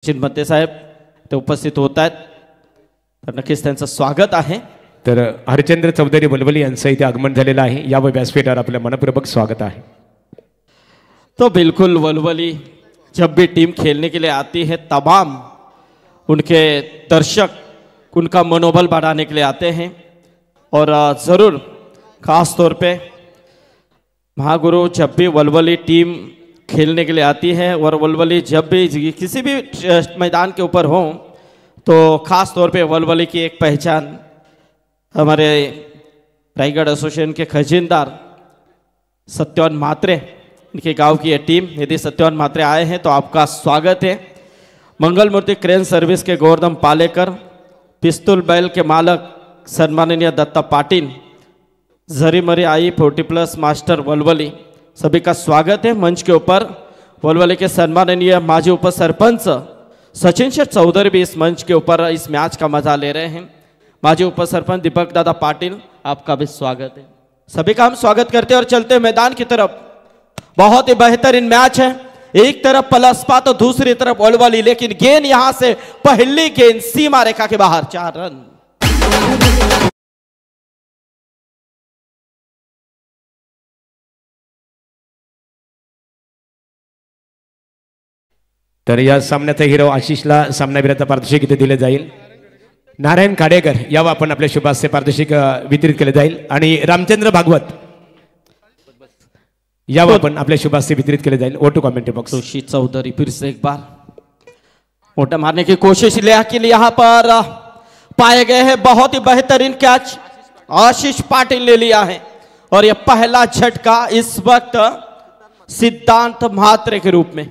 चिन्मते साहेब ते उपस्थित होत आहेत, तर नक्कीच त्यांचं स्वागत आहे. तर हरचंद्र चौधरी वलवली यांचं इथे आगमन झालेलं आहे. या व्यासपीठावर आपलं मनपूर्वक स्वागत आहे. तो बिल्कुल वलवली जब भी टीम खेलने के लिए आती है तमाम उनके दर्शक उनका मनोबल बढ़ाने के लिए आते हैं और ज़रूर ख़ास तौर पे महागुरु जब भी वलवली टीम खेलने के लिए आती है और वलवली जब भी किसी भी मैदान के ऊपर हो तो ख़ास तौर पे वलवली की एक पहचान हमारे रायगढ़ एसोसिएशन के खजीनदार सत्यवान म्हात्रे, इनके गांव की ये टीम. यदि सत्यवान म्हात्रे आए हैं तो आपका स्वागत है. मंगल मूर्ति क्रेन सर्विस के गोवर्धन पालेकर, पिस्तूल बैल के मालक सम्माननीय दत्ता पाटिल, झरीमरी आई 40+ मास्टर वलवली, सभी का स्वागत है. मंच के ऊपर वलवली के सम्माननीय माजी उप सरपंच सचिन शेठ चौधरी भी इस मंच के ऊपर इस मैच का मजा ले रहे हैं. माजी उप सरपंच दीपक दादा पाटिल, आपका भी स्वागत है. सभी का हम स्वागत करते हैं और चलते हैं मैदान की तरफ. बहुत ही बेहतरीन मैच है. एक तरफ पलसपा तो दूसरी तरफ वलवली, लेकिन गेंद यहां से पहली गेंद सीमा रेखा के बाहर. 4 रन. तर या सामन्याचा हिरो आशिषला सामनावीराचा पारितोषिक इथे दिले जाईल. नारायण खाडेकर यावर आपण आपल्या शुभास्ते पारितोषिक वितरित केले जाईल आणि रामचंद्र भागवत यावर आपण आपल्या शुभास्ते वितरित केले जाईल. ओटू कमेंट्री बॉक्स. ऋषि चौधरी फिर से एक बार मोटा मारने की कोशिश लेकिन यहाँ पर पाए गए हैं. बहुत ही बेहतरीन कैच आशीष पाटिल ने लिया है और यह पहला झटका इस वक्त सिद्धांत म्हात्रे के रूप में.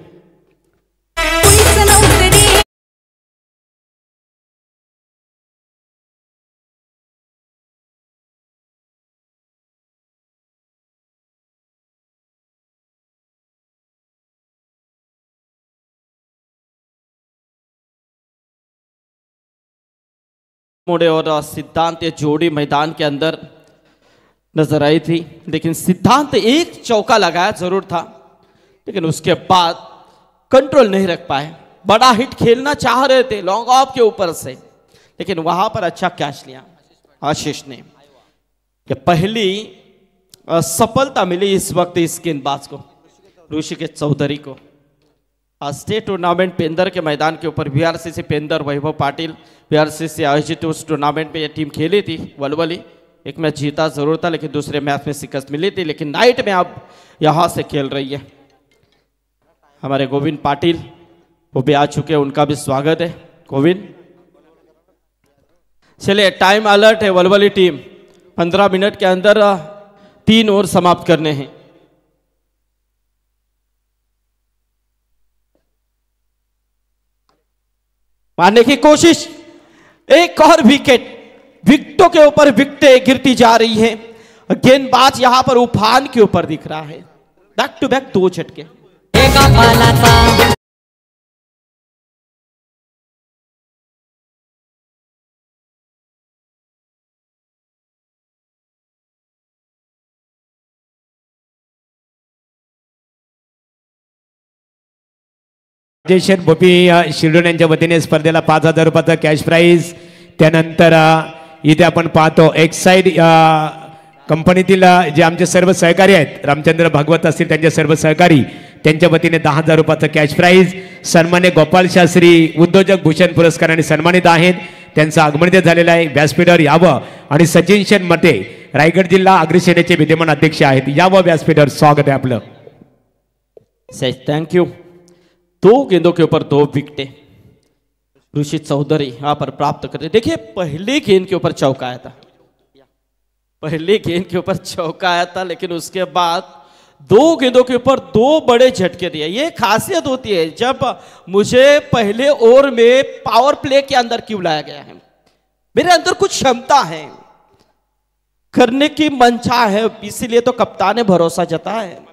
मोड़े और सिद्धांत ये जोड़ी मैदान के अंदर नजर आई थी, लेकिन सिद्धांत एक चौका लगाया जरूर था लेकिन उसके बाद कंट्रोल नहीं रख पाए. बड़ा हिट खेलना चाह रहे थे लॉन्ग ऑफ के ऊपर से, लेकिन वहां पर अच्छा कैच लिया आशीष ने. ये पहली सफलता मिली इस वक्त इस गेंदबाज को, ऋषिकेश चौधरी को. स्टेट टूर्नामेंट पेंदर के मैदान के ऊपर VRCC पेंदर वैभव पाटिल VRCC आयोजित उस टूर्नामेंट में यह टीम खेली थी वलवली. एक मैच जीता जरूर था लेकिन दूसरे मैच में शिकस्त मिली थी, लेकिन नाइट में अब यहां से खेल रही है. हमारे गोविंद पाटिल वो भी आ चुके हैं, उनका भी स्वागत है. गोविंद, चलिए टाइम अलर्ट है. वलवली टीम 15 मिनट के अंदर 3 ओवर समाप्त करने हैं. मारने की कोशिश, एक और विकेट. विकेटों के ऊपर विकेटें गिरती जा रही है. गेंदबाज यहां पर उफान के ऊपर दिख रहा है. बैक टू बैक 2 झटके. जयशर बोपी शिल्डोन यांच्या वतीने स्पर्धेला 5,000 रुपयाचा कॅश प्राइज. त्यानंतर इथे आपण पाहतो एक साइड कंपनीतील जे आमचे सर्व सहकारी आहेत, रामचंद्र भागवत असतील त्यांचे सर्व सहकारी, त्यांच्या वतीने 10,000 रुपयाचा कॅश प्राइज. सन्मान्य गोपाल शास्त्री उद्योजक भूषण पुरस्काराने सन्मानित आहेत. त्यांचं आगमन इथे झालेलं आहे. व्यासपीठावर यावं आणि सचिन शेठ मते रायगड जिल्हा अग्रसेनेचे विद्यमान अध्यक्ष आहेत, यावं व्यासपीठावर स्वागत आहे आपलं. Thank you. 2 गेंदों के ऊपर 2 विकेटें ऋषि चौधरी यहां पर प्राप्त करते. देखिए पहली गेंद के ऊपर चौका आया था, पहली गेंद के ऊपर चौका आया था, लेकिन उसके बाद 2 गेंदों के ऊपर 2 बड़े झटके दिए. ये खासियत होती है जब मुझे पहले ओवर में पावर प्ले के अंदर क्यों लाया गया है. मेरे अंदर कुछ क्षमता है, करने की मंशा है, इसीलिए तो कप्तान ने भरोसा जताया है.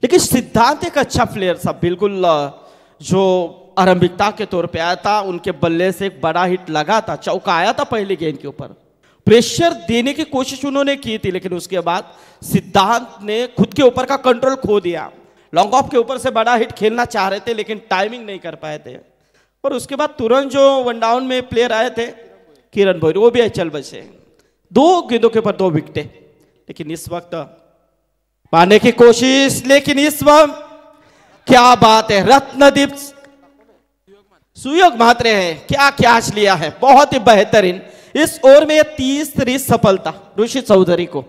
लेकिन सिद्धांत एक अच्छा प्लेयर था, बिल्कुल जो आरंभिकता के तौर पे आया था, उनके बल्ले से एक बड़ा हिट लगा था, चौका आया था पहली गेंद के ऊपर. प्रेशर देने की कोशिश उन्होंने की थी, लेकिन उसके बाद सिद्धांत ने खुद के ऊपर का कंट्रोल खो दिया. लॉन्ग ऑफ के ऊपर से बड़ा हिट खेलना चाह रहे थे लेकिन टाइमिंग नहीं कर पाए थे। और उसके बाद तुरंत जो वन डाउन में प्लेयर आए थे किरण भोईर, वो भी अचल बचे, 2 गेंदों के ऊपर 2 विकेटें। लेकिन इस वक्त पाने की कोशिश, लेकिन इस वक्त क्या बात है, रत्नदीप सुयोग मात्रे है, क्या कैच लिया है, बहुत ही बेहतरीन। इस ओवर में 30वीं सफलता ऋषि चौधरी को।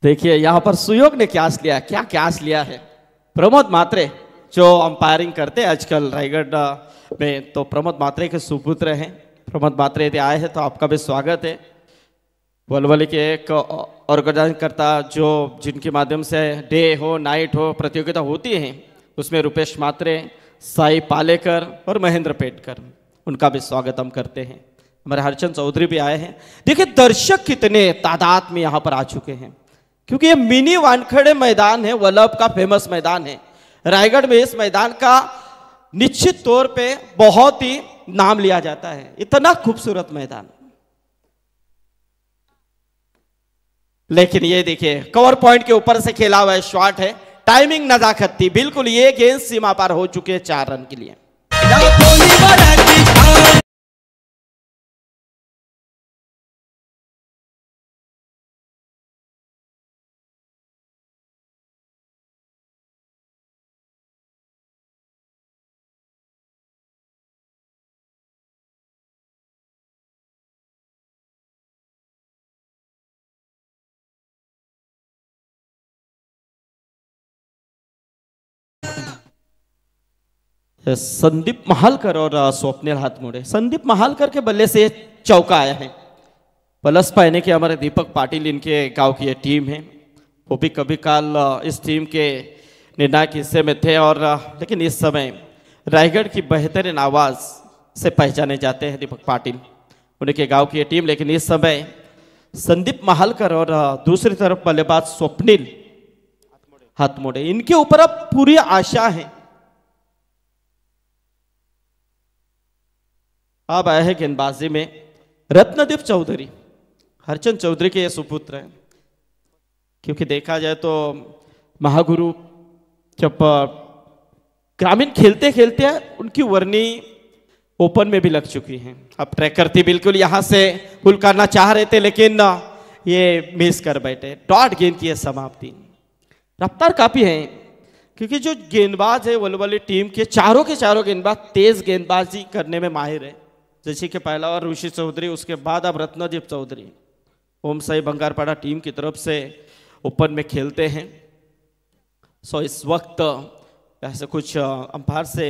देखिए यहां पर सुयोग ने कैच लिया, क्या कैच लिया है। प्रमोद मात्रे जो अंपायरिंग करते हैं आजकल रायगढ़ में, तो प्रमोद मात्रे के सुपुत्र हैं। प्रमोद मात्रे यदि आए हैं तो आपका भी स्वागत है। वलवली के एक ऑर्गेनाइज करता जो जिनके माध्यम से डे हो नाइट हो प्रतियोगिता होती है, उसमें रुपेश मात्रे, साई पालेकर और महेंद्र पेटकर, उनका भी स्वागत हम करते हैं। हमारे हरचंद चौधरी भी आए हैं। देखिए दर्शक कितने तादाद में यहाँ पर आ चुके हैं, क्योंकि ये मिनी वानखेड़े मैदान है, वल्लभ का फेमस मैदान है रायगढ़ में। इस मैदान का निश्चित तौर पे बहुत ही नाम लिया जाता है, इतना खूबसूरत मैदान। लेकिन ये देखिए कवर पॉइंट के ऊपर से खेला हुआ शॉट है, टाइमिंग नजाकत थी बिल्कुल। ये गेंद सीमा पार हो चुके हैं 4 रन के लिए। संदीप महालकर और स्वप्निल हाथमोड़े। संदीप महालकर के बल्ले से चौका आया है। प्लस पाने के हमारे दीपक पाटिल इनके गांव की ये टीम है, वो भी कभी काल इस टीम के निर्णायक हिस्से में थे। और लेकिन इस समय रायगढ़ की बेहतरीन आवाज़ से पहचाने जाते हैं दीपक पाटिल, उनके गांव की ये टीम। लेकिन इस समय संदीप महालकर और दूसरी तरफ बल्लेबाज स्वप्निल हाथमोड़े, इनके ऊपर अब पूरी आशा है। अब आए हैं गेंदबाजी में रत्नदीप चौधरी, हरचंद चौधरी के ये सुपुत्र हैं। क्योंकि देखा जाए तो महागुरु जब ग्रामीण खेलते खेलते उनकी वर्नी ओपन में भी लग चुकी है। अब ट्रैकर थी बिल्कुल यहाँ से पुल करना चाह रहे थे, लेकिन ये मिस कर बैठे। डॉट गेंद की समाप्ति। रफ्तार काफी है, क्योंकि जो गेंदबाज है वलवली टीम के चारों गेंदबाज तेज गेंदबाजी करने में माहिर है। जैसे कि पहला और ऋषि चौधरी, उसके बाद अब रत्नदीप चौधरी ओम साई बंगारपाड़ा टीम की तरफ से ओपन में खेलते हैं। सो इस वक्त ऐसे कुछ अंपायर से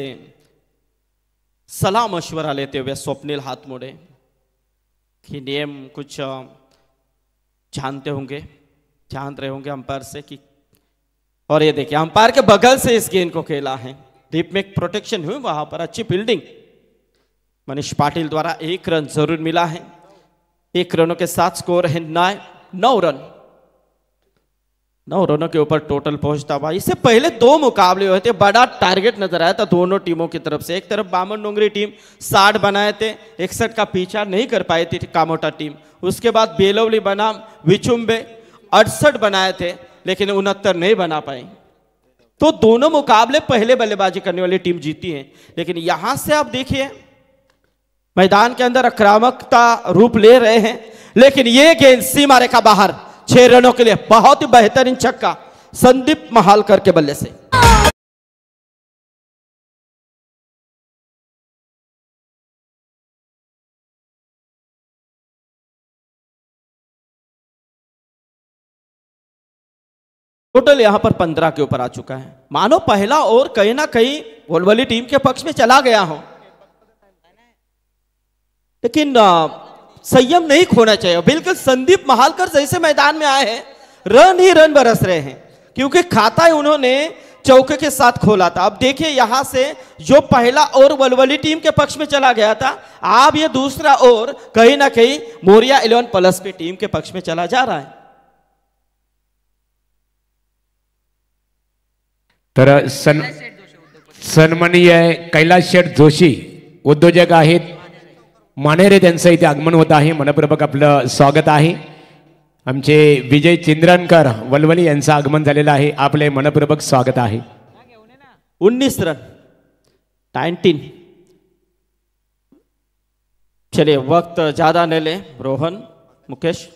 सलाह मशवरा लेते हुए स्वप्निल हाथमोड़े कि नियम कुछ जान रहे होंगे अंपायर से कि। और ये देखिए अंपायर के बगल से इस गेंद को खेला है, डीप में प्रोटेक्शन हुई, वहां पर अच्छी फील्डिंग। मनीष पाटिल द्वारा 1 रन जरूर मिला है। 1 रनों के साथ स्कोर है 9 रन। 9 रनों के ऊपर टोटल पहुंचता हुआ। इससे पहले 2 मुकाबले हुए थे, बड़ा टारगेट नजर आया था दोनों टीमों की तरफ से। एक तरफ बामन डोंगरी टीम 60 बनाए थे, 61 का पीछा नहीं कर पाई थी कामोटा टीम। उसके बाद बेलवली बनाम विचुम्बे 68 बनाए थे, लेकिन 69 नहीं बना पाए। तो दोनों मुकाबले पहले बल्लेबाजी करने वाली टीम जीती है। लेकिन यहां से आप देखिए मैदान के अंदर आक्रामकता रूप ले रहे हैं, लेकिन ये गेंद सीमा रेखा बाहर। 6 रनों के लिए बहुत ही बेहतरीन छक्का संदीप महालकर के बल्ले से। टोटल यहां पर 15 के ऊपर आ चुका है। मानो पहला ओवर कहीं ना कहीं वलवली टीम के पक्ष में चला गया हो, लेकिन संयम नहीं खोना चाहिए। बिल्कुल संदीप महालकर जैसे मैदान में आए हैं, रन ही रन बरस रहे हैं, क्योंकि खाता है उन्होंने चौके के साथ खोला था। अब देखिए यहां से जो पहला ओवर वलवली टीम के पक्ष में चला गया था, अब ये दूसरा ओवर कहीं ना कहीं मोरिया 11 प्लस की टीम के पक्ष में चला जा रहा है। तर सन्माननीय कैलास शेठ जोशी उद्योजक आहेत मानेरे, त्यांचं इथे आगमन होत आहे। मनपूर्वक आपलं स्वागत आहे। आमचे विजय चिंद्रनकर वलवली यांचं आगमन झालेलं आहे, आपले मनपूर्वक स्वागत आहे। 19 रन 19। चलिए वक्त ज्यादा न ले, रोहन मुकेश।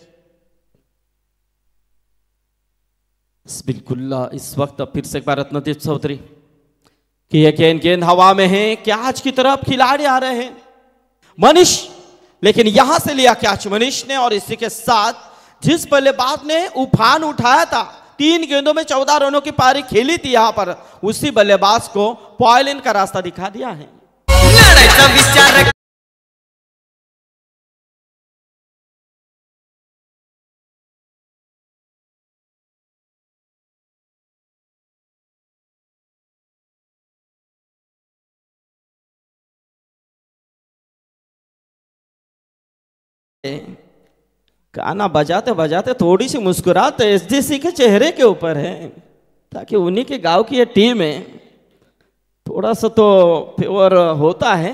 बिल्कुल इस वक्त फिर से एक बार रत्नदीप चौधरी कि यह गेंद हवा में है, कैच की तरफ खिलाड़ी आ रहे हैं मनीष, लेकिन यहां से लिया कैच मनीष ने। और इसी के साथ जिस बल्लेबाज ने उफान उठाया था, 3 गेंदों में 14 रनों की पारी खेली थी यहां पर, उसी बल्लेबाज को पॉइंट का रास्ता दिखा दिया है। गाना बजाते बजाते थोड़ी सी मुस्कुराहट एसडीसी के चेहरे के ऊपर है, ताकि उन्हीं के गांव की ये टीम है, थोड़ा सा तो फेवर होता है।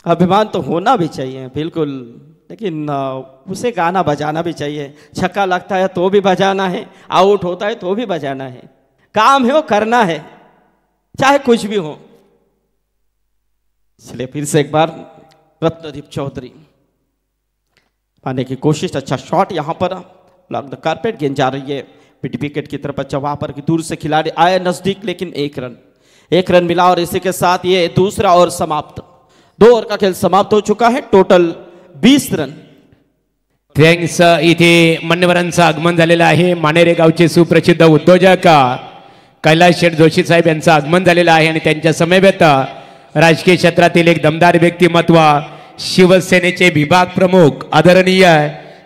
अभिमान तो होना भी चाहिए बिल्कुल, लेकिन उसे गाना बजाना भी चाहिए। छक्का लगता है तो भी बजाना है, आउट होता है तो भी बजाना है, काम है वो करना है, चाहे कुछ भी हो। इसलिए फिर से एक बार रत्नदीप चौधरी पाने की कोशिश, अच्छा शॉट यहां पर लॉक द कारपेट, गेंद जा रही है मिड विकेट की तरफ। अच्छा वहां पर दूर से खिलाड़ी आए नजदीक, लेकिन एक रन मिला और इसी के साथ ये दूसरा ओवर समाप्त। 2 ओवर का खेल समाप्त हो चुका है, टोटल 20 रन। थँक्स। इथे मान्यवरांचं आगमन झालेलं आहे। मानेरे गावचे सुप्रसिद्ध उद्योजक कैलास शेठ जोशी साहेब यांचं आगमन झालेलं आहे आणि त्यांच्या समवेत राजकीय क्षेत्रातील एक दमदार व्यक्तिमत्व, शिवसेनेचे विभाग प्रमुख आदरणीय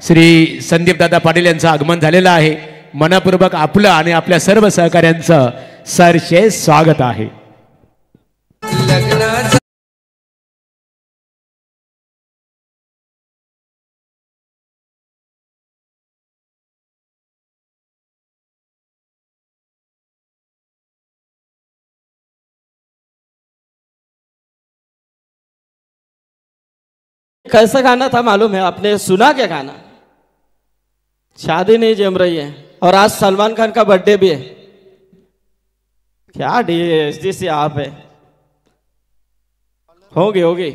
श्री संदीप दादा पाटील यांचं आगमन झालेलं आहे। मनपूर्वक आपलं आणि आपल्या सर्व सहकाऱ्यांचं सरसे स्वागत आहे। कैसा गाना था मालूम है? आपने सुना क्या गाना? शादी नहीं जम रही है और आज सलमान खान का बर्थडे भी है। क्या डी से आप है, होगी।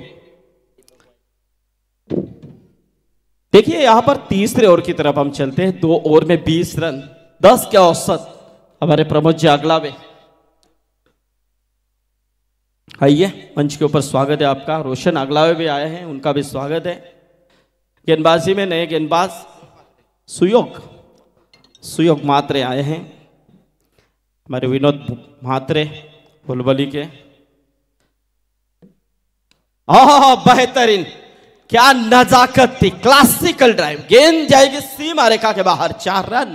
देखिए यहां पर तीसरे ओवर की तरफ हम चलते हैं। 2 ओवर में 20 रन, 10 के औसत। हमारे प्रमोद जी अगलावे आइए, मंच के ऊपर स्वागत है आपका। रोशन अगलावे भी आए हैं, उनका भी स्वागत है। गेंदबाजी में नए गेंदबाज सुयोग मात्रे आए हैं, हमारे विनोद मात्रे बुलबुली के। बेहतरीन, क्या नजाकत थी, क्लासिकल ड्राइव, गेंद जाएगी सीमा रेखा के बाहर, 4 रन।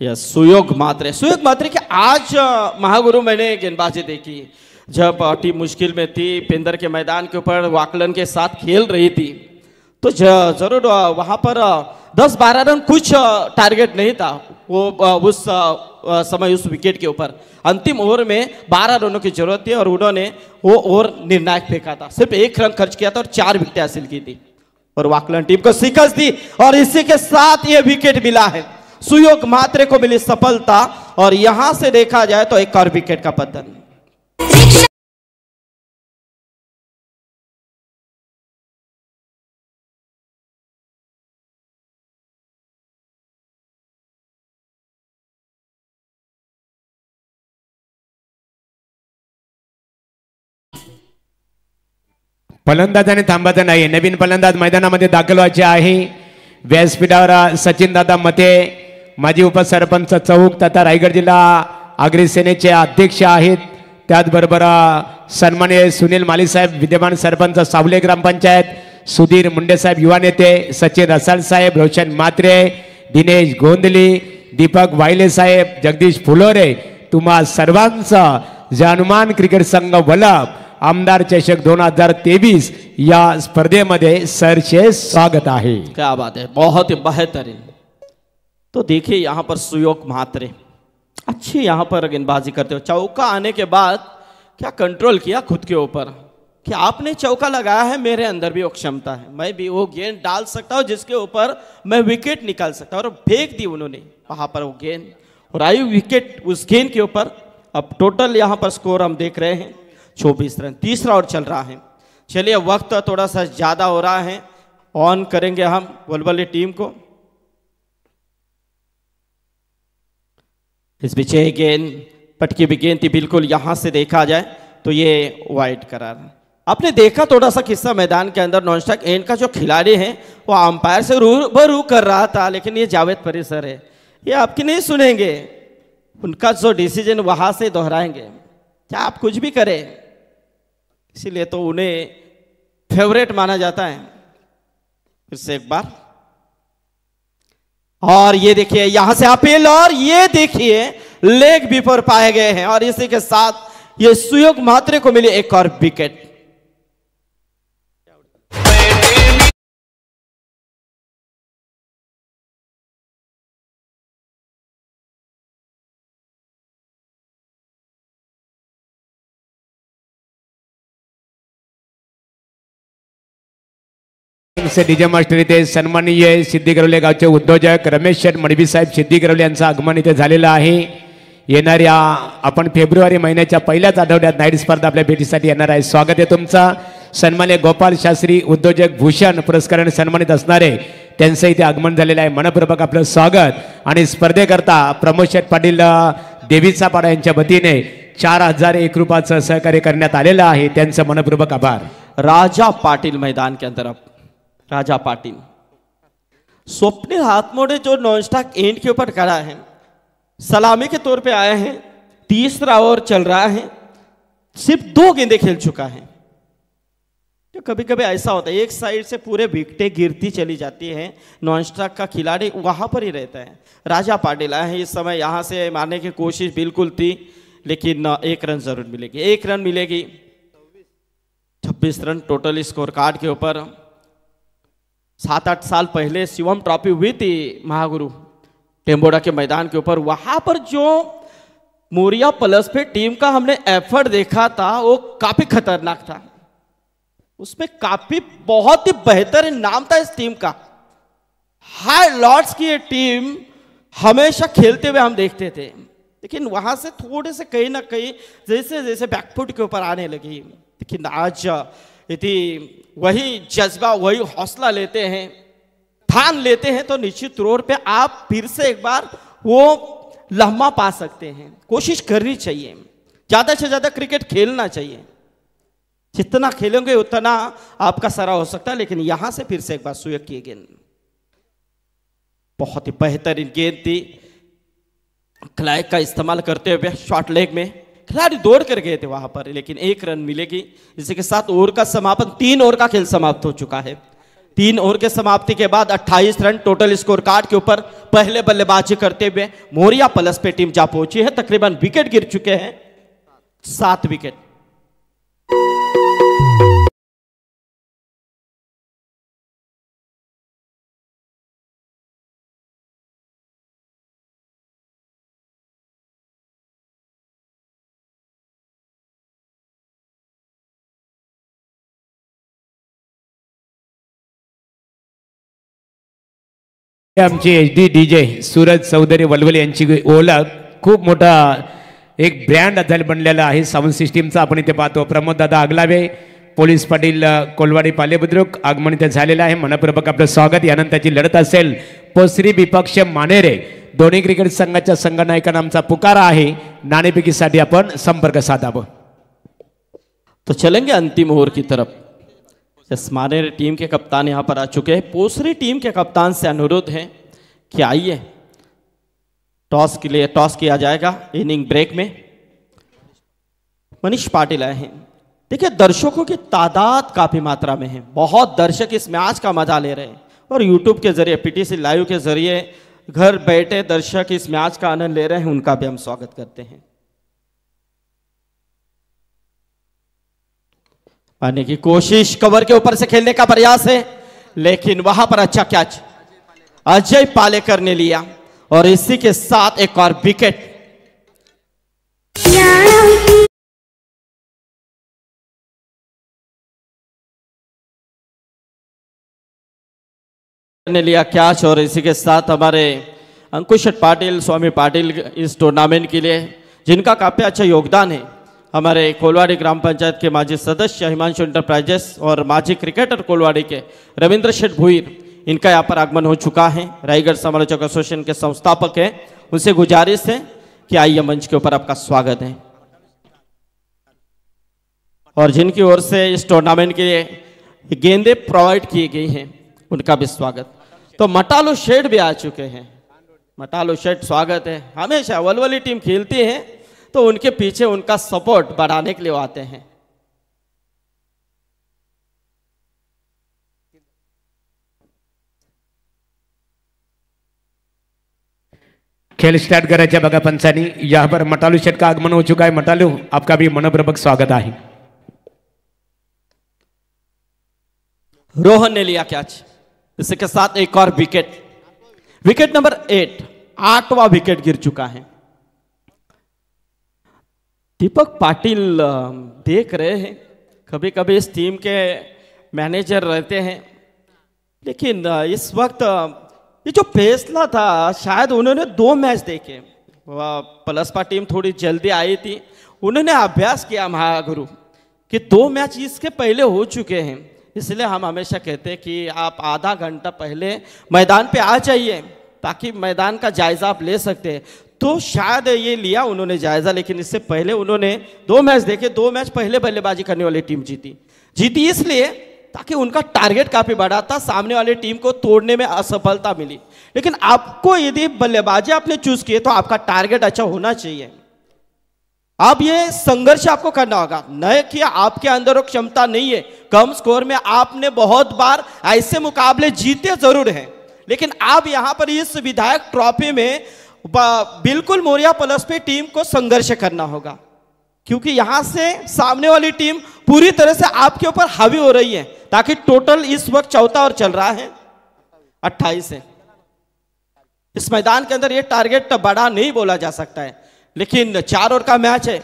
सुयोग मात्रे के आज महागुरु मैंने गेंदबाजी देखी, जब टीम मुश्किल में थी, पिंदर के मैदान के ऊपर वाकलन के साथ खेल रही थी, तो जरूर वहां पर 10-12 रन कुछ टारगेट नहीं था वो उस समय उस विकेट के ऊपर। अंतिम ओवर में 12 रनों की जरूरत थी और उन्होंने वो ओवर निर्णायक फेंका था, सिर्फ 1 रन खर्च किया था और 4 विकेट हासिल की थी और वाकलन टीम को शिकस्त दी। और इसी के साथ ये विकेट मिला है, सुयोग मात्रे को मिली सफलता और यहां से देखा जाए तो एक और विकेट का पतन। फलंदाजाने थांबायचं नाही, नवीन फलंदाज मैदानामध्ये दाखल व्हायचे आहे। व्यासपीठावर सचिन दादा मते माजी उपसरपंच चौक तथा रायगड जिल्हा आगरी सेनेचे अध्यक्ष आहेत. त्याचबरोबर सन्माननीय सुनील माली साहेब विद्यमान सरपंच सावले ग्रामपंचायत, सुधीर मुंडे साहेब युवा नेते, सचिन रसाळ साहेब, रोशन म्हात्रे, दिनेश गोंदली, दीपक वायले साहेब, जगदीश फुलोरे, तुम्हा सर्वांचा जानुमान क्रिकेट संघ वलभ आमदार चषक 2023 या स्पर्धेमध्ये सरसे स्वागत आहे. क्या बात है, बहुत ही बेहतरीन. तो देखिए यहाँ पर सुयोग म्हात्रे अच्छी यहाँ पर गेंदबाजी करते हो. चौका आने के बाद क्या कंट्रोल किया खुद के ऊपर कि आपने चौका लगाया है, मेरे अंदर भी वो क्षमता है, मैं भी वो गेंद डाल सकता हूँ जिसके ऊपर मैं विकेट निकाल सकता हूँ. और फेंक दी उन्होंने वहाँ पर वो गेंद और आई विकेट उस गेंद के ऊपर. अब टोटल यहाँ पर स्कोर हम देख रहे हैं 24 रन. तीसरा ओवर चल रहा है. चलिए वक्त थोड़ा सा ज़्यादा हो रहा है, ऑन करेंगे हम वलवली टीम को. इस बीच गेंद पटकी भी गेंद थी, बिल्कुल यहाँ से देखा जाए तो ये वाइड करार. आपने देखा थोड़ा सा किस्सा मैदान के अंदर नॉन स्ट्राइक एंड का जो खिलाड़ी है वो अंपायर से रूबरू कर रहा था, लेकिन ये जावेद परिसर है, ये आपकी नहीं सुनेंगे, उनका जो डिसीजन वहाँ से दोहराएंगे, क्या आप कुछ भी करें. इसीलिए तो उन्हें फेवरेट माना जाता है. फिर से एक बार, और ये देखिए यहां से अपील, और ये देखिए लेग बिफोर पाए गए हैं, और इसी के साथ ये सुयोग म्हात्रे को मिली एक और विकेट. से डीजे मास्टर इथे सन्माननीय सिद्धी गिरवले गावचे उद्योजक रमेश शेठ मडवी साहेब सिद्धी गिरवले यांचं आगमन इथे झालेलं आहे. येणाऱ्या आपण फेब्रुवारी महिन्याच्या पहिल्याच आठवड्यात नाईट स्पर्धा आपल्या भेटीसाठी येणार आहे. स्वागत आहे तुमचं. सन्माननीय गोपाल शास्त्री उद्योजक भूषण पुरस्काराने सन्मानित असणारे त्यांचं इथे आगमन झालेलं आहे. मनपूर्वक आपलं स्वागत. आणि स्पर्धेकरता प्रमोद शेठ पाटील देवीचा पाडा यांच्या वतीने 4001 रुपयाचं सहकार्य करण्यात आलेलं आहे. त्यांचं मनपूर्वक आभार. राजा पाटिल मैदान के अंदर. अब राजा पाटिल स्वप्निल हाथमोड़े जो नॉन स्ट्राइक एंड के ऊपर खड़ा है, सलामी के तौर पे आए हैं. तीसरा ओवर चल रहा है, सिर्फ 2 गेंदें खेल चुका है. तो कभी कभी ऐसा होता है एक साइड से पूरे विकेटें गिरती चली जाती हैं, नॉन स्ट्राइक का खिलाड़ी वहां पर ही रहता है. राजा पाटिल आए हैं इस समय, यहां से मारने की कोशिश बिल्कुल थी, लेकिन 1 रन जरूर मिलेगी. 1 रन मिलेगी. 26 रन टोटल स्कोर कार्ड के ऊपर. 7-8 साल पहले शिवम ट्रॉफी हुई थी महागुरु टेम्बोड़ा के मैदान के ऊपर, वहां पर जो मोरिया प्लस पे टीम का हमने एफर्ट देखा था वो काफी खतरनाक था. उसमें काफी बहुत ही बेहतर नाम था इस टीम का. हाई लॉर्ड्स की ये टीम हमेशा खेलते हुए हम देखते थे, लेकिन वहां से थोड़े से कहीं ना कहीं जैसे जैसे बैकफुट के ऊपर आने लगी. लेकिन आज यदि वही जज्बा वही हौसला लेते हैं, ठान लेते हैं, तो निश्चित तौर पे आप फिर से एक बार वो लम्हा पा सकते हैं. कोशिश करनी चाहिए, ज्यादा से ज्यादा क्रिकेट खेलना चाहिए. जितना खेलेंगे उतना आपका सरा हो सकता है. लेकिन यहां से फिर से एक बार सुयोग की गेंद, बहुत ही बेहतरीन गेंद थी. क्लैक का इस्तेमाल करते हुए शॉर्ट लेग में खिलाड़ी दौड़ कर गए थे वहां पर, लेकिन 1 रन मिलेगी. इसी के साथ ओवर का समापन, 3 ओवर का खेल समाप्त हो चुका है. 3 ओवर के समाप्ति के बाद 28 रन टोटल स्कोर कार्ड के ऊपर. पहले बल्लेबाजी करते हुए मोरिया प्लस पे टीम जा पहुंची है. तकरीबन विकेट गिर चुके हैं, 7 विकेट. आमचे HD DJ सूरज चौधरी वलवली यांची ओळख खूप मोठा एक ब्रँड झाले बनलेला आहे साऊंड सिस्टीमचा. आपण इथे पाहतो प्रमोद दादा आगलावे, पोलीस पाटील कोलवाडी पालेबुद्रुक आगमन इथे झालेलं आहे. मनपूर्वक आपलं स्वागत. यानंतरची लढत असेल पोसरी विपक्ष मानेरे. दोन्ही क्रिकेट संघाच्या संघनायकांना आमचा पुकारा आहे, नाणेफेकीसाठी आपण संपर्क साधावा. तो चलेंगे अंतिम ओवर की तरफ. मानेरे टीम के कप्तान यहाँ पर आ चुके हैं. पोसरी टीम के कप्तान से अनुरोध है कि आइए टॉस किया जाएगा इनिंग ब्रेक में। मनीष पाटिल आए हैं। देखिए दर्शकों की तादाद काफी मात्रा में है, बहुत दर्शक इस मैच का मजा ले रहे हैं और यूट्यूब के जरिए पीटीसी लाइव के जरिए घर बैठे दर्शक इस मैच का आनंद ले रहे हैं, उनका भी हम स्वागत करते हैं। पाने की कोशिश, कवर के ऊपर से खेलने का प्रयास है लेकिन वहां पर अच्छा कैच अजय पालेकर ने लिया और इसी के साथ एक और विकेट। ने लिया कैच और इसी के साथ हमारे अंकुश पाटिल, स्वामी पाटिल इस टूर्नामेंट के लिए जिनका काफी अच्छा योगदान है, हमारे कोलवाड़ी ग्राम पंचायत के माजी सदस्य हिमांशु इंटरप्राइजेस और माजी क्रिकेटर कोलवाड़ी के रविंद्र शेठ भुईर, इनका यहाँ पर आगमन हो चुका है। रायगढ़ समालोचक एसोसिएशन के संस्थापक है, उनसे गुजारिश है कि आइए मंच के ऊपर आपका स्वागत है। और जिनकी ओर से इस टूर्नामेंट के लिए गेंदें प्रोवाइड की गई हैं उनका भी स्वागत। तो मटालू शेठ भी आ चुके हैं। मटालू शेठ स्वागत है। हमेशा वलवली टीम खेलती है तो उनके पीछे उनका सपोर्ट बढ़ाने के लिए आते हैं। खेल स्टार्ट करायच्या बघा पंचांनी। यहाँ पर मटालू शेठ का आगमन हो चुका है। मटालू, आपका भी मनोपूर्वक स्वागत है। रोहन ने लिया कैच, इसके साथ एक और विकेट। विकेट नंबर 8, 8वां विकेट गिर चुका है। दीपक पाटिल देख रहे हैं, कभी कभी इस टीम के मैनेजर रहते हैं, लेकिन इस वक्त ये जो फैसला था शायद उन्होंने 2 मैच देखे। पलसपा टीम थोड़ी जल्दी आई थी, उन्होंने अभ्यास किया महागुरु कि 2 मैच इसके पहले हो चुके हैं, इसलिए हम हमेशा कहते हैं कि आप आधा घंटा पहले मैदान पे आ जाइए ताकि मैदान का जायजा आप ले सकते हैं। तो शायद ये लिया उन्होंने जायजा, लेकिन इससे पहले उन्होंने 2 मैच देखे। 2 मैच पहले बल्लेबाजी करने वाली टीम जीती इसलिए ताकि उनका टारगेट काफी बड़ा था, सामने वाली टीम को तोड़ने में असफलता मिली। लेकिन आपको यदि बल्लेबाजी आपने चूज की तो आपका टारगेट अच्छा होना चाहिए। अब ये संघर्ष आपको करना होगा, न कि आपके अंदर वो क्षमता नहीं है। कम स्कोर में आपने बहुत बार ऐसे मुकाबले जीते जरूर हैं, लेकिन आप यहां पर इस विधायक ट्रॉफी में बिल्कुल मोरिया प्लस पे टीम को संघर्ष करना होगा, क्योंकि यहां से सामने वाली टीम पूरी तरह से आपके ऊपर हावी हो रही है। ताकि टोटल इस वक्त 4 ओवर चल रहा है, 28 है। इस मैदान के अंदर ये टारगेट बड़ा नहीं बोला जा सकता है, लेकिन 4 ओवर का मैच है,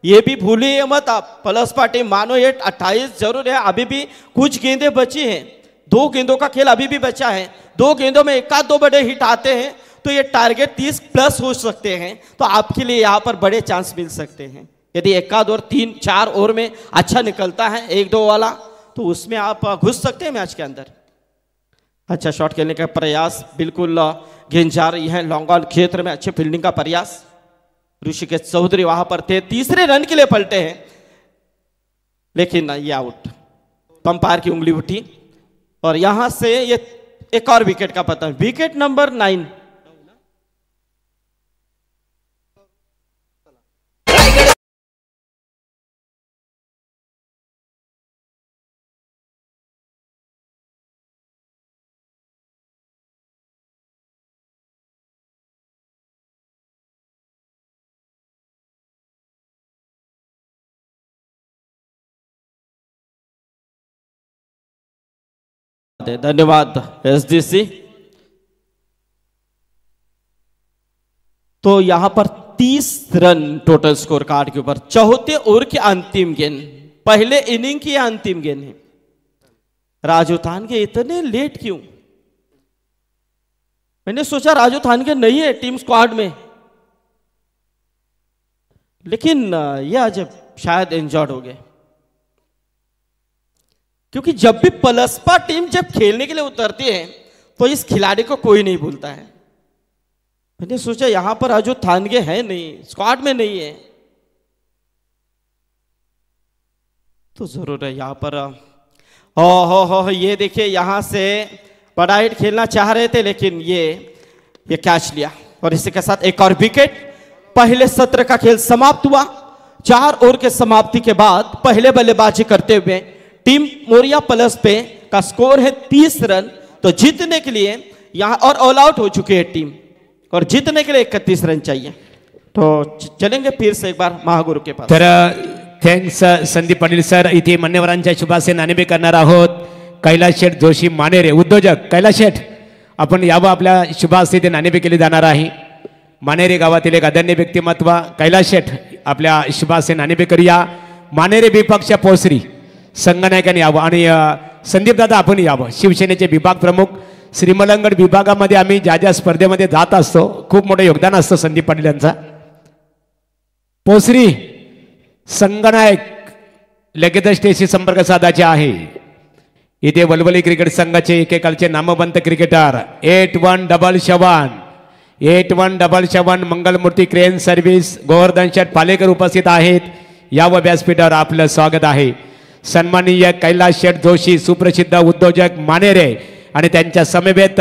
ये भी भूलिए मत आप। पलसपा टीम मानो ये 28 जरूर है, अभी भी कुछ गेंदें बची हैं, 2 गेंदों का खेल अभी भी बचा है। 2 गेंदों में 1-2 बड़े हिट आते हैं तो ये टारगेट 30+ हो सकते हैं, तो आपके लिए यहाँ पर बड़े चांस मिल सकते हैं। यदि 1-2 और 3-4 ओवर में अच्छा निकलता है 1-2 वाला, तो उसमें आप घुस सकते हैं मैच के अंदर। अच्छा शॉट खेलने का प्रयास, बिल्कुल गेंद जा रही है लॉन्ग ऑन क्षेत्र में, अच्छे फील्डिंग का प्रयास। ऋषिकेश चौधरी वहां पर थे, तीसरे रन के लिए पलटे हैं, लेकिन ये आउट। पंपायर की उंगली उठी और यहां से ये एक और विकेट का पतन। Wicket number 9। धन्यवाद एसडीसी। तो यहां पर 30 रन टोटल स्कोर कार्ड के ऊपर। 74 ओवर की अंतिम गेंद, पहले इनिंग की अंतिम गेंद है। राजू थानगे इतने लेट क्यों? मैंने सोचा राजू थानगे नहीं है टीम स्क्वाड में, लेकिन ये आज शायद इंजर्ड हो गए, क्योंकि जब भी पलसपा टीम जब खेलने के लिए उतरती है तो इस खिलाड़ी को कोई नहीं भूलता है। मैंने सोचा यहां पर राजू थानगे है नहीं, स्क्वाड में नहीं है, तो जरूर है यहां पर। हो ये देखिए, यहां से बड़ा हिट खेलना चाह रहे थे, लेकिन ये कैच लिया। और इसी के साथ एक और विकेट। पहले सत्र का खेल समाप्त हुआ। 4 ओवर के समाप्ति के बाद पहले बल्लेबाजी करते हुए टीम मोरिया प्लस पे का स्कोर है 30 रन। तो जीतने के लिए यहाँ और ऑल आउट हो चुकी है टीम और जीतने के लिए 31 रन चाहिए। तो चलेंगे फिर से एक बार महागुरु के पास। तर थँक्स संदीप पाटील सर। इथे मान्यवरांच्या शुभाशय नाणेफेक करणार आहोत। कैलास शेठ जोशी मानेरे उद्योजक कैलास शेठ आपण यावं, आपल्या शुभाशय ते नाणेफेक केली जाणार आहे। मानेरे गावातील एक आदरणीय व्यक्तिमत्व कैलास शेठ आपल्या शुभाशय नाणेफेक करूया। मानेरे विपक्ष पोसरी संगनायकाने यावं आणि संदीप दादा आपण यावं। शिवसेनेचे विभाग प्रमुख श्रीमलंगड विभागामध्ये आम्ही ज्या ज्या स्पर्धेमध्ये जात असतो खूप मोठं योगदान असतं संदीप पाटील यांचा। पोसरी संगनायक लगेच स्टेजशी संपर्क साधायचे आहे। इथे वलवली क्रिकेट संघाचे एकेकालचे नामवंत cricketer 8177 Mangalmurti crane service Govardhan Sheth Palekar उपस्थित आहेत। याव व्यासपीठावर आपलं स्वागत आहे। सन्माननीय कैलास शेठ जोशी सुप्रसिद्ध उद्योजक मानेरे आणि त्यांच्या समवेत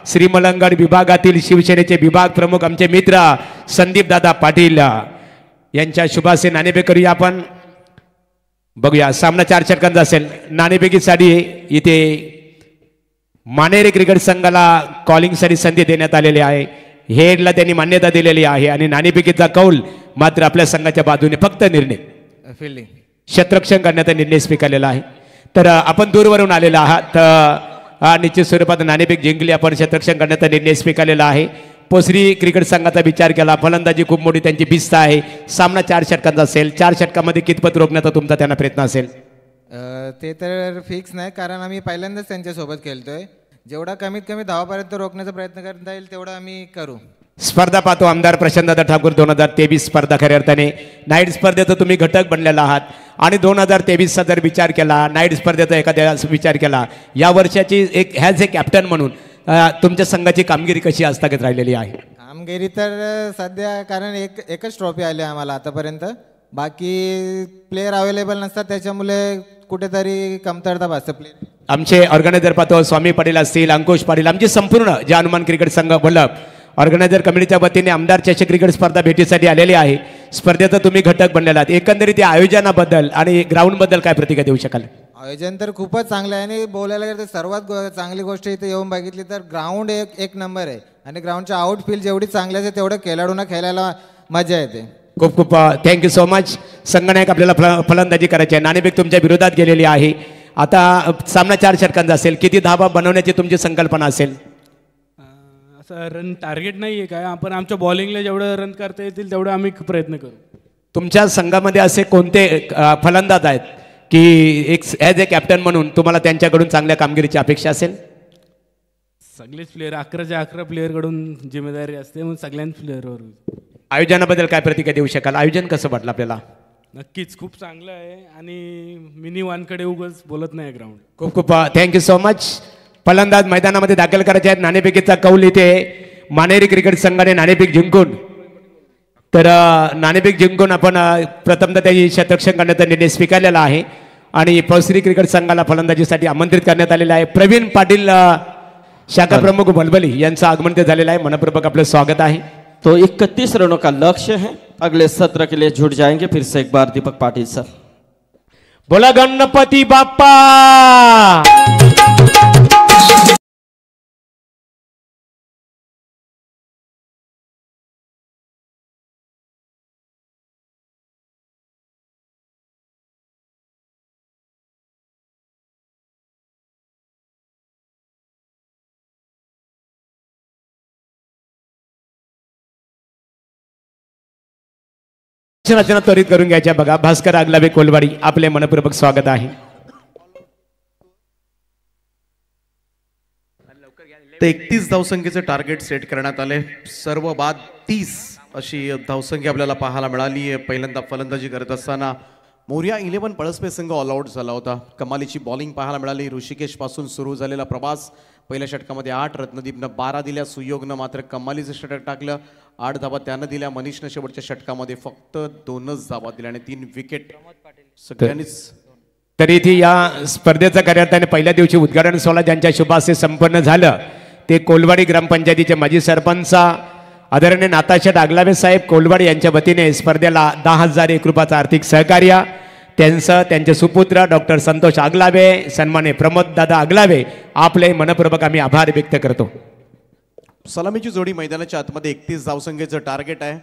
श्रीमलंगड विभागातील शिवसेनेचे विभाग प्रमुख आमचे मित्र संदीप दादा पाटील यांच्या शुभाशय नाणेफेक करूया आपण। बघूया सामना 4 षटकांचा असेल। नाणेफेकीसाठी इथे मानेरे क्रिकेट संघाला कॉलिंगसाठी संधी देण्यात आलेली आहे। हेडला त्यांनी मान्यता दिलेली आहे आणि नाणेफेकीचा कौल मात्र आपल्या संघाच्या बाजूने फक्त निर्णय फिल्डिंग क्षेत्ररक्षण करण्याचा निर्णय स्वीकारलेला आहे। तर आपण दूरवरून आलेला आहात। निश्चित स्वरूपात नाणेफेक जिंकली, आपण क्षेत्ररक्षण करण्याचा निर्णय स्वीकारलेला आहे। पोसरी क्रिकेट संघाचा विचार केला, फलंदाजी खूप मोठी त्यांची भिस्त आहे। सामना 4 षटकांचा असेल। 4 षटकामध्ये कितपत रोखण्याचा तुमचा त्यांना प्रयत्न असेल? ते तर फिक्स नाही, कारण आम्ही पहिल्यांदाच त्यांच्यासोबत खेळतोय। जेवढा कमीत कमी धावापर्यंत रोखण्याचा प्रयत्न करता येईल तेवढा आम्ही करू। स्पर्धा पाहतो आमदार प्रशांतदादा ठाकूर 2023 स्पर्धा खऱ्या अर्थाने नाईट स्पर्धेचा तुम्ही घटक बनलेला आहात आणि 2023चा जर विचार केला, नाईट स्पर्धेचा एखाद्या विचार केला, या वर्षाची एक ॲज ए कॅप्टन म्हणून तुमच्या संघाची कामगिरी कशी आस्थगित राहिलेली आहे? कामगिरी तर सध्या कारण एकच ट्रॉफी आली आम्हाला आतापर्यंत, बाकी प्लेयर अवेलेबल नसतात, त्याच्यामुळे कुठेतरी कमतरता भासते प्लेयर। आमचे ऑर्गनायझर पाहतो स्वामी पाटील असतील, अंकुश पाटील, आमची संपूर्ण जे हनुमान क्रिकेट संघ बोलप ऑर्गनायझर कमिटीच्या वतीने आमदार चषक क्रिकेट स्पर्धा भेटीसाठी आलेली आहे। स्पर्धेचा तुम्ही घटक बनलेला आहात, एकंदरीत या आयोजनाबद्दल आणि ग्राउंडबद्दल काय प्रतिक्रिया देऊ शकाल? आयोजन तर खूपच चांगलं आहे आणि बोलायला गेलं तर सर्वात चांगली गोष्ट इथे येऊन बघितली तर ग्राउंड एक नंबर आहे आणि ग्राउंडच्या आउटफील्ड जेवढी चांगली आहे तेवढं खेळाडूंना खेळायला मजा येते। खूप खूप थँक्यू सो मच। संगनायक आपल्याला फलंदाजी करायची आहे। नाणेफेक तुमच्या विरोधात गेलेली आहे। आता सामना 4 षटकांचा असेल। किती धावा बनवण्याची तुमची संकल्पना असेल? असं रन टार्गेट नाही आहे काय, आपण आमच्या बॉलिंगला जेवढं रन करता येतील तेवढं आम्ही प्रयत्न करू। तुमच्या संघामध्ये असे कोणते फलंदाज आहेत की एक ॲज ए कॅप्टन म्हणून तुम्हाला त्यांच्याकडून चांगल्या कामगिरीची अपेक्षा असेल? सगळेच प्लेयर 11च्या 11 प्लेअरकडून जिम्मेदारी असते, मग सगळ्यांच प्लेअरवर। आयोजनाबद्दल काय प्रतिक्रिया देऊ शकाल? आयोजन कसं वाटलं आपल्याला? नक्कीच खूप चांगलं आहे आणि मिनी वानकडे उगाच बोलत नाही ग्राउंड। खूप खूप थँक्यू सो मच। फलंदाज मैदानामध्ये दाखल करायचे आहेत। नाणेफेकीचा कौल इथे मानेरी क्रिकेट संघाने नाणेफेक जिंकून तर नाणेफेक जिंकून आपण प्रथमतः त्याची क्षेत्ररक्षण करण्याचा निर्णय स्वीकारलेला आहे आणि पोसरी क्रिकेट संघाला फलंदाजीसाठी आमंत्रित करण्यात आलेलं आहे। प्रवीण पाटील शाखा प्रमुख बलबली यांचं आगमन ते झालेलं आहे। मनपूर्वक आपलं स्वागत आहे। तो 31 रनों का लक्ष्य है। अगले सत्र के लिए जुट जाएंगे फिर से एक बार दीपक पाटिल सर। बोला गणपती बाप्पा। रचना त्वरित करून घ्यायच्या बघा। भास्कर आगलावे कोलवाडी आपले मनपूर्वक स्वागत आहे। 31 धावसंख्येचे टार्गेट सेट करण्यात आले। सर्व बाद 30 अशी धावसंख्या आपल्याला पाहायला मिळाली आहे। पहिल्यांदा फलंदाजी करत असताना मोरिया 11 पळसपे संघ ऑल आउट झाला होता। कमालीची बॉलिंग पाहायला मिळाली। ऋषिकेश पासून सुरू झालेला प्रवास पहिल्या षटकामध्ये 8, रत्नदीपनं 12 दिल्या, सुयोगनं मात्र कमालीचं षटक टाकलं, 8 धावा त्यानं दिल्या। मनीषनं शेवटच्या षटकामध्ये फक्त 2च धावा दिल्या आणि 3 विकेट सगळ्यांनीच। तरी इथे या स्पर्धेचा कार्यकर्त्याने पहिल्या दिवशी उद्घाटन सोहळा ज्यांच्या शुभाशय संपन्न झालं ते कोलवाडी ग्रामपंचायतीचे माजी सरपंच आदरणीय नाताशेठ आगलावे साहेब कोलवाड यांच्या वतीने स्पर्धेला 10,001 रुपयाचं आर्थिक सहकार्य त्यांचं त्यांचे सुपुत्र डॉक्टर संतोष आगलावे सन्मान्य प्रमोद दादा आगलावे आपले मनपूर्वक आम्ही आभार व्यक्त करतो. सलामीची जोडी मैदानाच्या आतमध्ये 31 धावसंख्येचं टार्गेट आहे.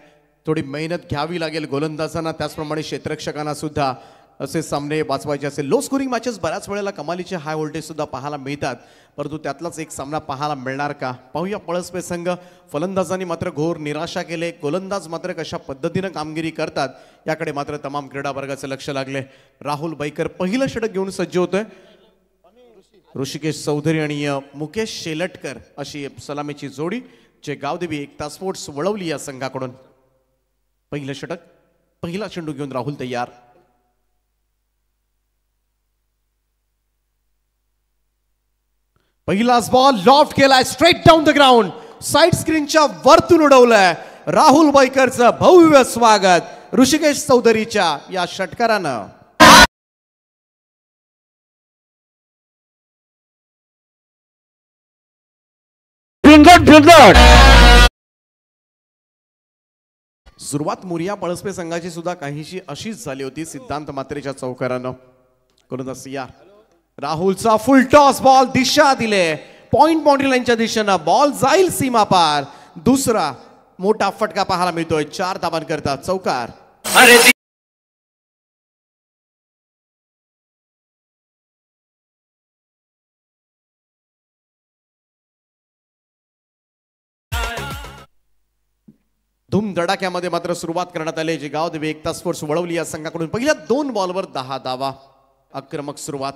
थोडी मेहनत घ्यावी लागेल गोलंदाजांना, त्याचप्रमाणे क्षेत्ररक्षकांना सुद्धा असे सामने वाचवायचे असेल. लो स्कोरिंग मॅचेस बऱ्याच वेळेला कमालीचे हाय व्होल्टेज सुद्धा पाहायला मिळतात, परंतु त्यातलाच एक सामना पाहायला मिळणार का पाहूया. पळसपे संघ फलंदाजांनी मात्र घोर निराशा केले, गोलंदाज मात्र कशा पद्धतीनं कामगिरी करतात याकडे मात्र तमाम क्रीडा वर्गाचे लक्ष लागले. राहुल बैकर पहिलं षटक घेऊन सज्ज होतोय. ऋषिकेश चौधरी आणि मुकेश शेलटकर अशी सलामीची जोडी जे गावदेवी एकता स्पोर्ट्स वळवली या संघाकडून. पहिलं षटक, पहिला चेंडू घेऊन राहुल तयार. पहिलाच बॉल लॉफ्ट केलाय, straight down the ground, side स्क्रीनच्या वरतून उडवलंय. राहुल बैकरचं भव्य स्वागत ऋषिकेश चौधरीच्या या षटकारानं. सुरुवात मोरिया पळसपे संघाची सुद्धा काहीशी अशीच झाली होती सिद्धांत मात्रेच्या चौकारानं. गोलंदाज या राहुलचा फुल टॉस बॉल दिशा दिले पॉइंट बाउंड्री लाईनच्या दिशेनं, बॉल जाईल सीमा पार. दुसरा मोठा फटका पाहायला मिळतोय 4 धावांकरता चौकार. धूम धडाक्यामध्ये मात्र सुरुवात करण्यात आली जी गावदेवी एकता स्पोर्ट्स वळवली या संघाकडून. पहिल्या 2 बॉलवर 10 धावा. आक्रमक सुरुवात.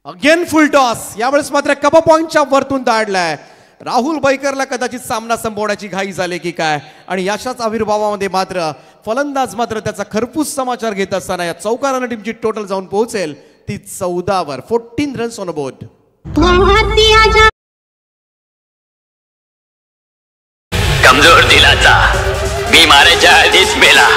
अगेन फुल टॉस, यावेळेस मात्र कप पॉइंटच्या वरतून दाडलाय. राहुल बैकरला कदाचित सामना संपवण्याची घाई झाली की काय, आणि अशाच आविर्भावामध्ये मात्र फलंदाज मात्र त्याचा खरपूस समाचार घेत असताना या चौकारानं टीमची टोटल जाऊन पोहोचेल ती 14 वर. 14 रन्स ऑन बोर्ड. कमजोर दिलाचा मी मारायच्या आधीच मेला.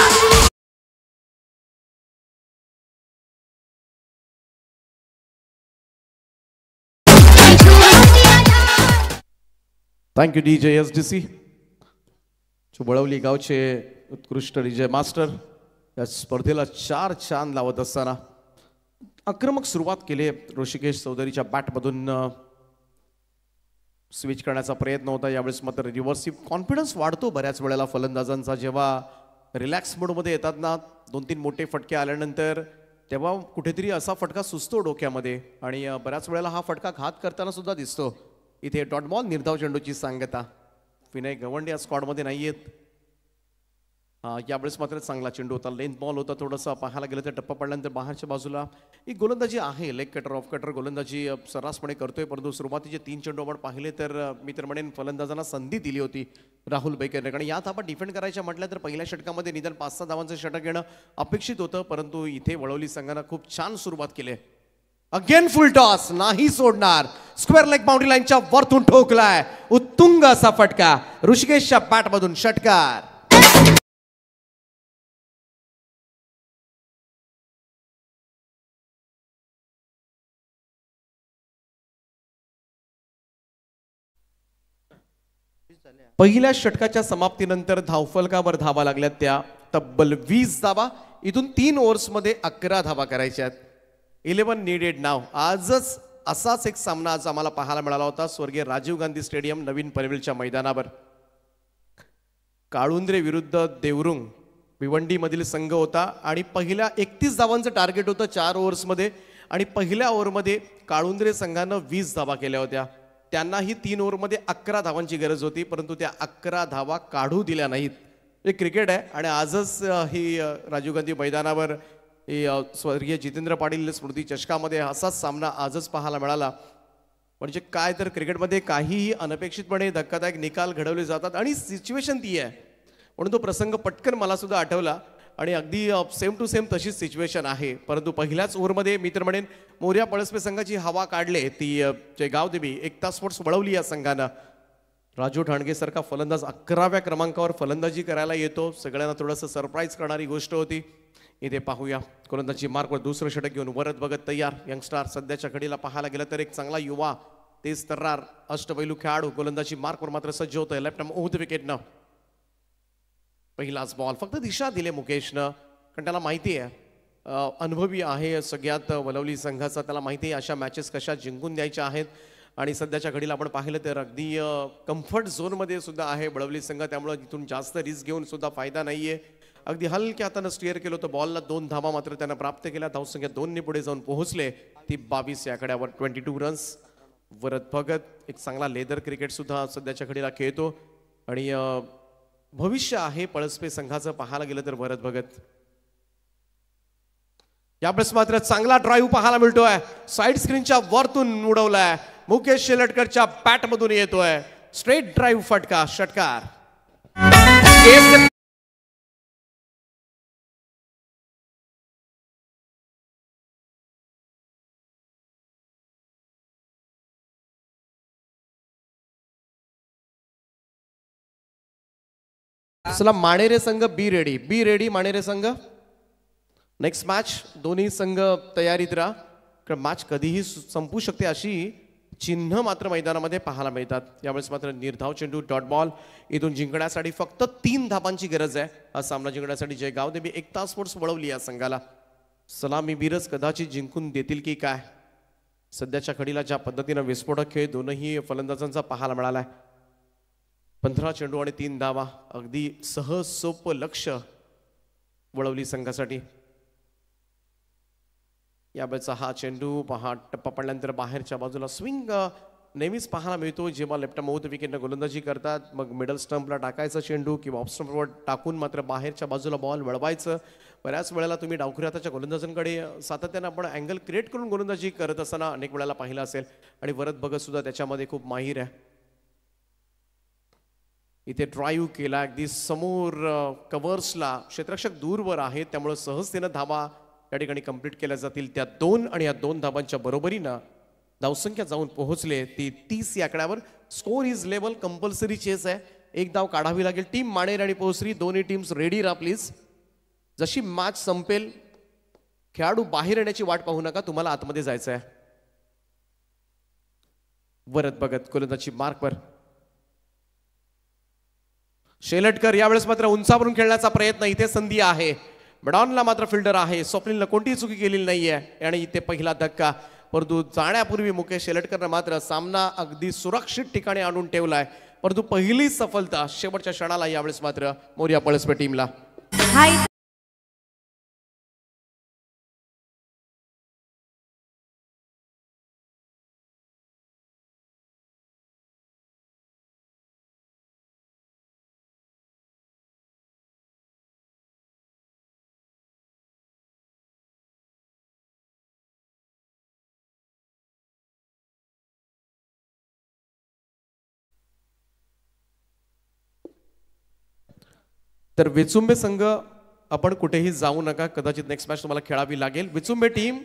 थँक्यू डीजे SDC वळवली गावचे उत्कृष्ट डीजे मास्टर या स्पर्धेला 4 छान लावत असताना आक्रमक सुरुवात केली. ऋषिकेश चौधरीच्या बॅटमधून स्विच करण्याचा प्रयत्न होता, यावेळेस मात्र रिव्हर्सिव्ह कॉन्फिडन्स वाढतो बऱ्याच वेळेला फलंदाजांचा. जेव्हा रिलॅक्स मोडमध्ये येतात ना 2-3 मोठे फटके आल्यानंतर, तेव्हा कुठेतरी असा फटका सुचतो डोक्यामध्ये आणि बऱ्याच वेळेला हा फटका घात करताना सुद्धा दिसतो. इथे डॉट बॉल निर्धाव चेंडूची सांगता. विनय गवंडे या स्क्वॉडमध्ये नाही आहेत. यावेळेस मात्र चांगला चेंडू होता, लेंथ बॉल होता. थोडंसं पाहायला गेलं तर टप्पा पडल्यानंतर बाहेरच्या बाजूला एक गोलंदाजी आहे, लेग कटर ऑफ कटर गोलंदाजी सर्रासपणे करतोय. परंतु सुरुवातीचे 3 चेंडू आपण पाहिले तर मी तर म्हणेन फलंदाजांना संधी दिली होती राहुल बैकरने. कारण यात आपण डिफेंड करायच्या म्हटलं तर पहिल्या षटकामध्ये निदान 5-6 धावांचं षटक घेणं अपेक्षित होतं, परंतु इथे वळवली संघानं खूप छान सुरुवात केली. अगेन फुल टॉस, नाही सोडणार. स्क्वेअर लेग बाउंड्री लाईनच्या वरतून ठोकलाय, उत्तुंग असा फटका. ऋषिकेशच्या बॅटमधून षटकार. पहिल्या षटकाच्या समाप्तीनंतर धावफलकावर धावा लागल्यात त्या तब्बल 20 धावा. इथून 3 ओव्हर्समध्ये 11 धावा करायच्यात. 11 नीडेड नाव. आजच असाच एक सामना आज आम्हाला पाहायला मिळाला होता स्वर्गीय राजीव गांधी स्टेडियम नवीन पनवेलच्या मैदानावर. काळुंद्रे विरुद्ध देवरुंग भिवंडीमधील संघ होता आणि पहिल्या 31 धावांचं टार्गेट होतं 4 ओव्हर्समध्ये आणि पहिल्या ओव्हरमध्ये काळुंद्रे संघानं 20 धावा केल्या होत्या. त्यांनाही 3 ओव्हरमध्ये 11 धावांची गरज होती, परंतु त्या 11 धावा काढू दिल्या नाहीत. हे क्रिकेट आहे आणि आजच ही राजीव गांधी मैदानावर स्वर्गीय जितेंद्र पाटील स्मृती चषकामध्ये असाच सामना आजच पाहायला मिळाला. म्हणजे काय तर क्रिकेटमध्ये काहीही अनपेक्षितपणे धक्कादायक निकाल घडवले जातात आणि सिच्युएशन ती आहे म्हणून तो प्रसंग पटकन मला सुद्धा आठवला आणि अगदी सेम टू सेम तशीच सिच्युएशन आहे. परंतु पहिल्याच ओव्हरमध्ये मी तर म्हणेन मोरिया पळसपे संघाची हवा काढले ती जे गावदेवी एकता स्पोर्ट्स वळवली या संघानं. राजू ठाणगेसारखा फलंदाज 11व्या क्रमांकावर फलंदाजी करायला येतो, सगळ्यांना थोडंसं सरप्राईज करणारी गोष्ट होती. इथे पाहूया गोलंदाजी मार्कवर दुसरं षटक घेऊन वरत बघत तयार यंगस्टार. सध्याच्या घडीला पाहायला गेलं तर एक चांगला युवा तेज तर्रार अष्टपैलू खेळाडू गोलंदाजी मार्कवर मात्र सज्ज होतोय. लेफ्ट आर्म ओव्हर द विकेटनं पहिलाच बॉल. फक्त दिशा दिले मुकेशनं, कारण त्याला माहिती आहे अनुभवी आहे सगळ्यात वलवली संघाचा. त्याला माहिती आहे अशा मॅचेस कशा जिंकून द्यायच्या आहेत. आणि सध्याच्या घडीला आपण पाहिलं तर अगदी कम्फर्ट झोनमध्ये सुद्धा आहे वळवली संघ, त्यामुळे तिथून जास्त रिस्क घेऊन सुद्धा फायदा नाहीये. अगदी हलक्या हातानं स्टिअर केलं होतं बॉलला. 2 धावा मात्र त्यांना प्राप्त केल्या. धावसंख्या 2 ने पुढे जाऊन पोहोचले. ती 22 या आकड्यावर 22 रन्स. वरद भगत एक चांगला लेदर क्रिकेट सुद्धा सध्याच्या घडीला खेळतो आणि भविष्य आहे पळसपे संघाचं पाहायला गेलं तर वरद भगत. यावेळेस मात्र चांगला ड्राईव्ह पाहायला मिळतोय. साईड स्क्रीनच्या वरतून उडवलाय. मुकेश शेलटकरच्या बॅट मधून येतोय स्ट्रेट ड्राईव्ह फटका षटकार. चला माणेरे संघ बी रेडी माणेरे संघ. नेक्स्ट मॅच दोन्ही संघ तयारीत राहा, कारण मॅच कधीही संपू शकते अशी चिन्ह मात्र मैदानामध्ये पाहायला मिळतात. यावेळेस मात्र निर्धाव चेंडू डॉट बॉल. इथून जिंकण्यासाठी फक्त 3 धाबांची गरज आहे. हा सामना जिंकण्यासाठी जयगाव देवी एकता स्पोर्ट्स वळवली या संघाला. सलामी बीरच कदाचित जिंकून देतील की काय. सध्याच्या घडीला ज्या पद्धतीनं विस्फोटक खेळ दोनही फलंदाजांचा पाहायला मिळालाय. 15 चेंडू आणि 3 धावा. अगदी सहज सोपं लक्ष वळवली संघासाठी. यावेळेचा हा चेंडू पहा टप्पा पडल्यानंतर बाहेरच्या बाजूला स्विंग नेहमीच पाहायला मिळतो जेव्हा लेफ्ट आर्म ओव्हर विकेटनं गोलंदाजी करतात. मग मिडल स्टंपला टाकायचा चेंडू किंवा ऑफ स्टंपवर टाकून मात्र बाहेरच्या बाजूला बॉल वळवायचं. बऱ्याच वेळेला तुम्ही डावखुरी हाताच्या गोलंदाजांकडे सातत्यानं आपण अँगल क्रिएट करून गोलंदाजी करत असताना अनेक वेळेला पाहिलं असेल आणि वरद भगत सुद्धा त्याच्यामध्ये खूप माहीर आहे. इथे ड्राईव्ह केला अगदी समोर कव्हर्सला. क्षेत्ररक्षक दूरवर आहेत त्यामुळे सहजतेनं धावा या ठिकाणी कंप्लीट केल्या जातील. त्या 2 आणि या 2 धाबांच्या बरोबरीनं धावसंख्या जाऊन पोहोचले ती 30 या आकड्यावर. Score is level. Compulsory chase आहे. एक धाव काढावी लागेल. टीम माणेर आणि पोसरी दोन्ही टीम्स रेडी राहा प्लीज. जशी मॅच संपेल खेळाडू बाहेर येण्याची वाट पाहू नका, तुम्हाला आतमध्ये जायचं आहे. वरद भगत गोलंदाजी मार्कवर. शेलटकर यावेळेस मात्र उंचावरून खेळण्याचा प्रयत्न. इथे संधी आहे. बडॉनला मात्र फिल्डर आहे. स्वप्नीलनं कोणतीही चुकी केलेली नाहीये आणि इथे पहिला धक्का. परंतु जाण्यापूर्वी मुकेश शेलटकरनं मात्र सामना अगदी सुरक्षित ठिकाणी आणून ठेवलाय. परंतु पहिली सफलता शेवटच्या क्षणाला यावेळेस मात्र मोरया पळसपे टीमला. तर विचुंबे संघ आपण कुठेही जाऊ नका, कदाचित नेक्स्ट मॅच तुम्हाला खेळावी लागेल. विचुंबे टीम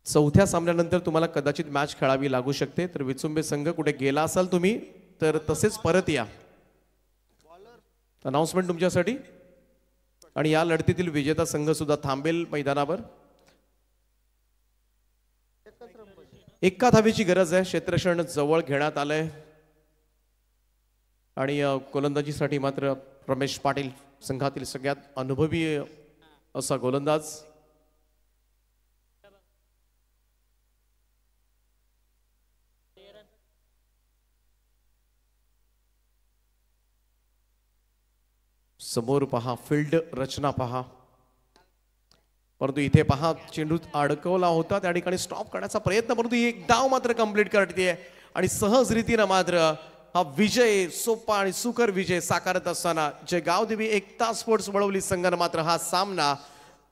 4थ्या सामन्यानंतर तुम्हाला कदाचित मॅच खेळावी लागू शकते. तर विचुंबे संघ कुठे गेला असाल तुम्ही तर तसेच परत या. अनाउन्समेंट तुमच्यासाठी. आणि या लढतीतील विजेता संघ सुद्धा थांबेल मैदानावर. एका धावेची गरज आहे. क्षेत्ररक्षण जवळ घेण्यात आलंय आणि गोलंदाजीसाठी मात्र रमेश पाटील संघातील सगळ्यात अनुभवी असा गोलंदाज. समोर पहा फील्ड रचना पहा. परंतु इथे पहा चेंडू अडकवला होता त्या ठिकाणी स्टॉप करण्याचा प्रयत्न, परंतु एक डाव मात्र कंप्लीट करते आणि सहज रीतीनं मात्र हा विजय सोपा आणि सुकर विजय साकारत असताना जयगाव देवी एकता स्पोर्ट्स वळवली संघानं मात्र हा सामना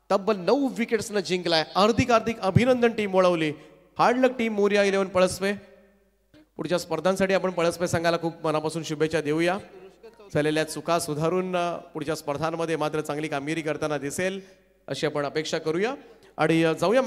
तब्बल 9 विकेट्सनं जिंकलाय. हार्दिक अभिनंदन टीम वळवली. Hard luck team Morya 11 Palaspe. पुढच्या स्पर्धांसाठी आपण पळसपे संघाला खूप मनापासून शुभेच्छा देऊया. झालेल्या चुका सुधारून पुढच्या स्पर्धांमध्ये मात्र चांगली कामगिरी करताना दिसेल अशी आपण अपेक्षा करूया. आणि जाऊया